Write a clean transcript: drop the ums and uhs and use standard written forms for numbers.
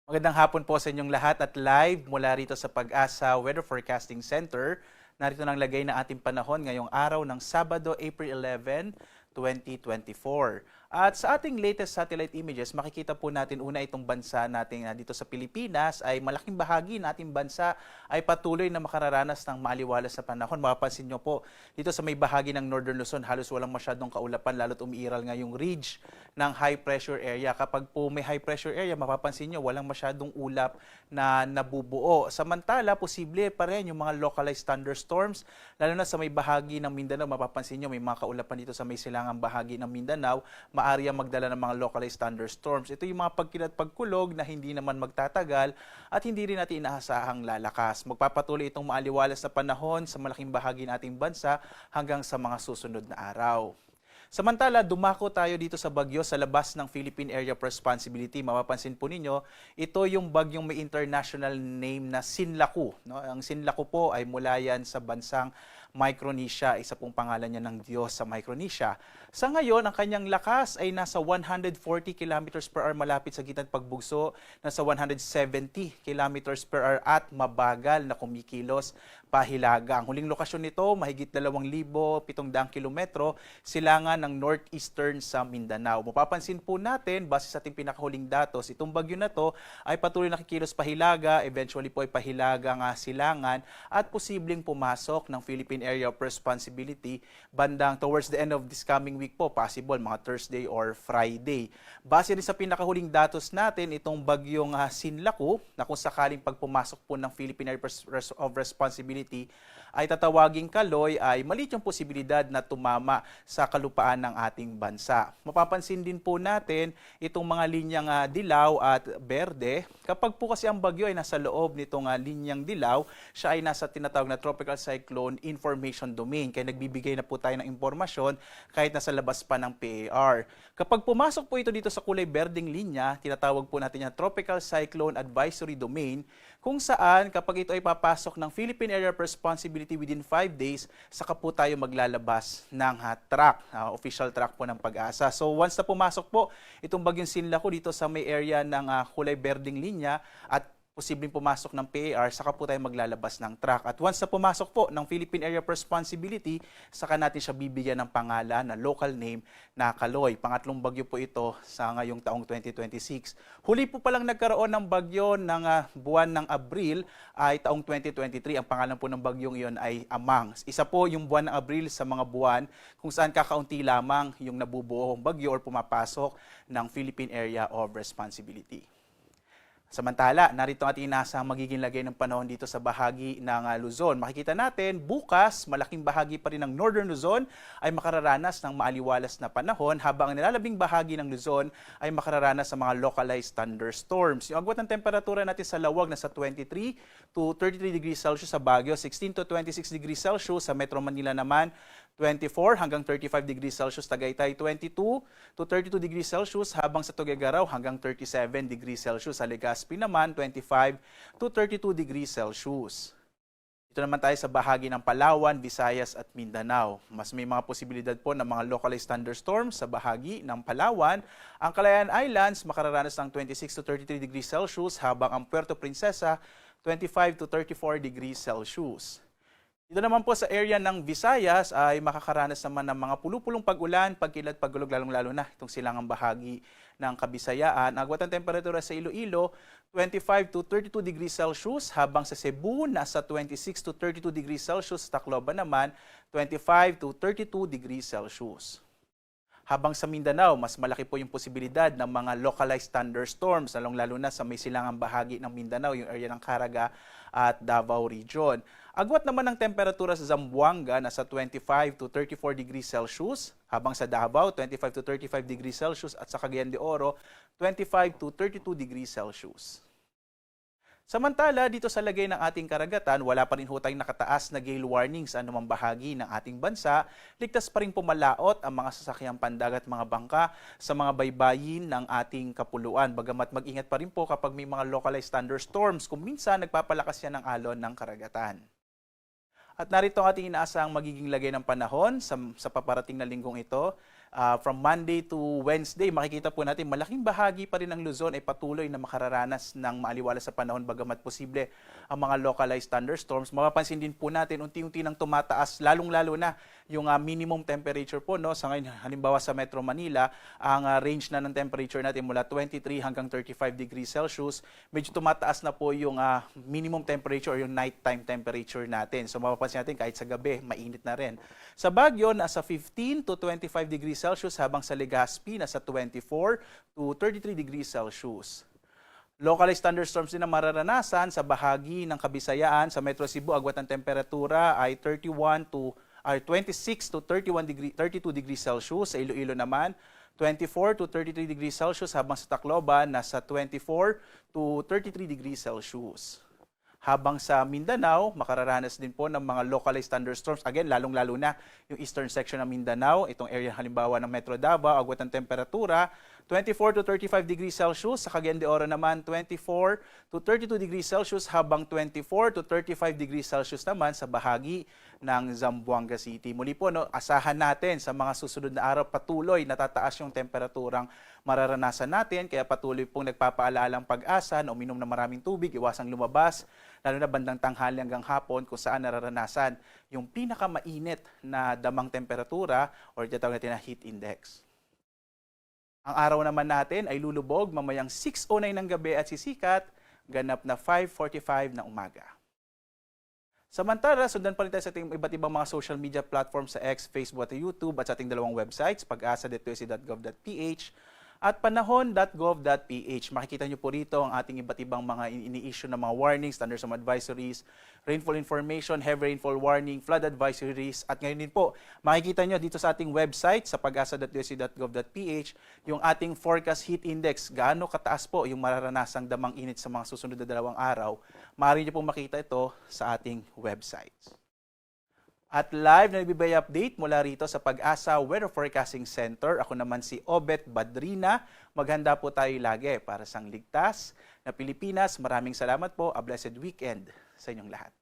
Magandang hapon po sa inyong lahat at live mula rito sa Pag-asa Weather Forecasting Center. Narito nang lagay na ating panahon ngayong araw ng Sabado, April 11, 2024. At sa ating latest satellite images, makikita po natin una itong bansa natin dito sa Pilipinas ay malaking bahagi ng ating bansa ay patuloy na makararanas ng maaliwalas na panahon. Mapapansin nyo po, dito sa may bahagi ng Northern Luzon, halos walang masyadong kaulapan, lalo't umiiral nga yung ridge ng high pressure area. Kapag po may high pressure area, mapapansin nyo, walang masyadong ulap na nabubuo. Samantala, posible pa rin yung mga localized thunderstorms, lalo na sa may bahagi ng Mindanao. Mapapansin nyo, may mga kaulapan dito sa may silangang bahagi ng Mindanao, maaari ang magdala ng mga localized thunderstorms. Ito yung mga pagkilat pagkulog na hindi naman magtatagal at hindi rin natin inaasahang lalakas. Magpapatuloy itong maaliwalas na panahon sa malaking bahagi ng ating bansa hanggang sa mga susunod na araw. Samantala, dumako tayo dito sa bagyo sa labas ng Philippine Area of Responsibility. Mapapansin po ninyo, ito yung bagyong may international name na Sinlaku. No? Ang Sinlaku po ay mula yan sa bansang Micronesia. Isa pong pangalan niya ng Diyos sa Micronesia. Sa ngayon, ang kanyang lakas ay nasa 140 kilometers per hour malapit sa gitna't pagbugso, nasa 170 kilometers per hour at mabagal na kumikilos pahilaga. Ang huling lokasyon nito, mahigit 2,700 kilometro, silangan ng northeastern sa Mindanao. Mapapansin po natin, base sa ating pinakahuling datos, itong bagyo na to ay patuloy nakikilos pahilaga, eventually po ay pahilaga nga silangan at posibleng pumasok ng Philippine Area of Responsibility bandang towards the end of this coming week po, possible mga Thursday or Friday. Base rin sa pinakahuling datos natin, itong bagyong Sinlaku, na kung sakaling pag pumasok po ng Philippine Area of Responsibility ay tatawaging Kaloy, ay maliit yung posibilidad na tumama sa kalupaan ng ating bansa. Mapapansin din po natin itong mga linyang dilaw at berde. Kapag po kasi ang bagyo ay nasa loob nitong linyang dilaw, siya ay nasa tinatawag na Tropical Cyclone Information Domain. Kaya nagbibigay na po tayo ng impormasyon kahit nasa labas pa ng PAR. Kapag pumasok po ito dito sa kulay berdeng linya, tinatawag po natin yung Tropical Cyclone Advisory Domain, kung saan kapag ito ay papasok ng Philippine Area of Responsibility within 5 days, saka po tayo maglalabas ng track, official track po ng Pag-asa. So once na pumasok po itong bagyong Sinlaku dito sa may area ng kulay berdeng linya at posibleng pumasok ng PAR, saka po tayo maglalabas ng track. At once na pumasok po ng Philippine Area of Responsibility, saka natin siya bibigyan ng pangalan na local name na Kaloy. Pangatlong bagyo po ito sa ngayong taong 2026. Huli po palang nagkaroon ng bagyo ng buwan ng Abril ay taong 2023. Ang pangalan po ng bagyong iyon ay Amang. Isa po yung buwan ng Abril sa mga buwan kung saan kakaunti lamang yung nabubuong bagyo or pumapasok ng Philippine Area of Responsibility. Samantala, narito ang ating inasahang magiging lagay ng panahon dito sa bahagi ng Luzon. Makikita natin, bukas, malaking bahagi pa rin ng Northern Luzon ay makararanas ng maaliwalas na panahon, habang ang nilalabing bahagi ng Luzon ay makararanas ng mga localized thunderstorms. Yung agwat ng temperatura natin sa lawag nasa 23 to 33 degrees Celsius sa Baguio, 16 to 26 degrees Celsius sa Metro Manila naman, 24 hanggang 35 degrees Celsius, Tagaytay 22 to 32 degrees Celsius, habang sa Tuguegarao hanggang 37 degrees Celsius, sa Legazpi naman 25 to 32 degrees Celsius. Dito naman tayo sa bahagi ng Palawan, Visayas at Mindanao. Mas may mga posibilidad po ng mga localized thunderstorms sa bahagi ng Palawan. Ang Calayan Islands makararanas ng 26 to 33 degrees Celsius, habang ang Puerto Princesa 25 to 34 degrees Celsius. Dito naman po sa area ng Visayas ay makakaranas naman ng mga pulupulong pag-ulan, pagkilat, pagulog, lalong-lalo na itong silangang bahagi ng Kabisayaan. Agwat ang temperatura sa Iloilo, 25 to 32 degrees Celsius, habang sa Cebu, nasa 26 to 32 degrees Celsius, Tacloban naman, 25 to 32 degrees Celsius. Habang sa Mindanao, mas malaki po yung posibilidad ng mga localized thunderstorms, lalong-lalo na sa may silangang bahagi ng Mindanao, yung area ng Caraga at Davao Region. Agwat naman ng temperatura sa Zamboanga, nasa 25 to 34 degrees Celsius, habang sa Davao, 25 to 35 degrees Celsius, at sa Cagayan de Oro, 25 to 32 degrees Celsius. Samantala, dito sa lagay ng ating karagatan, wala pa rin ho tayong nakataas na gale warning sa anumang bahagi ng ating bansa. Ligtas pa rin pumalaot ang mga sasakyang pandagat, mga bangka sa mga baybayin ng ating kapuluan. Bagamat mag-ingat pa rin po kapag may mga localized thunderstorms, kung minsan nagpapalakas yan ng alon ng karagatan. At narito ang ating inaasahang magiging lagay ng panahon sa paparating na linggong ito. From Monday to Wednesday, makikita po natin malaking bahagi pa rin ng Luzon ay patuloy na makararanas ng maaliwala sa panahon bagamat posible ang mga localized thunderstorms. Mapapansin din po natin unti-unti nang tumataas lalong-lalo na yung minimum temperature po, no? Sa ngayon, halimbawa sa Metro Manila, ang range na ng temperature natin mula 23 hanggang 35 degrees Celsius. Medyo tumataas na po yung minimum temperature o yung nighttime temperature natin. So mapapansin natin kahit sa gabi, mainit na rin. Sa Baguio, nasa 15 to 25 degrees Celsius, habang sa Legazpi, nasa 24 to 33 degrees Celsius. Localized thunderstorms din ang mararanasan sa bahagi ng Kabisayaan. Sa Metro Cebu, agwat ng temperatura ay 26 to 32 degrees Celsius. Sa Iloilo naman, 24 to 33 degrees Celsius, habang sa Tacloban, nasa 24 to 33 degrees Celsius. Habang sa Mindanao, makararanas din po ng mga localized thunderstorms. Again, lalong-lalo na yung eastern section ng Mindanao, itong area halimbawa ng Metro Davao, agwat ng temperatura, 24 to 35 degrees Celsius. Sa Cagayan de Oro naman, 24 to 32 degrees Celsius, habang 24 to 35 degrees Celsius naman sa bahagi ng Zamboanga City. Muli po, no, asahan natin sa mga susunod na araw patuloy natataas yung temperaturang mararanasan natin. Kaya patuloy pong nagpapaalalang pag-asa na uminom ng maraming tubig, iwasang lumabas, lalo na bandang tanghali hanggang hapon kung saan nararanasan yung pinakamainit na damang temperatura or tinatawag natin na heat index. Ang araw naman natin ay lulubog mamayang 6:09 ng gabi at sisikat ganap na 5:45 ng umaga. Samantala, sundan pa rin tayo sa ating iba't ibang mga social media platforms sa X, Facebook at YouTube at sa ating dalawang websites, pag-asa.usc.gov.ph at panahon.gov.ph. Makikita nyo po rito ang ating iba't ibang mga ini-issue na mga warnings, thunderstorm advisories, rainfall information, heavy rainfall warning, flood advisories. At ngayon din po, makikita nyo dito sa ating website sa pag-asa.usc.gov.ph yung ating forecast heat index. Gaano kataas po yung mararanasang damang init sa mga susunod na 2 araw. Maaari nyo pong makita ito sa ating website. At live na ibibigay update mula rito sa Pag-asa Weather Forecasting Center. Ako naman si Obet Badrina. Maghanda po tayo lagi para sa ligtas na Pilipinas. Maraming salamat po. A blessed weekend sa inyong lahat.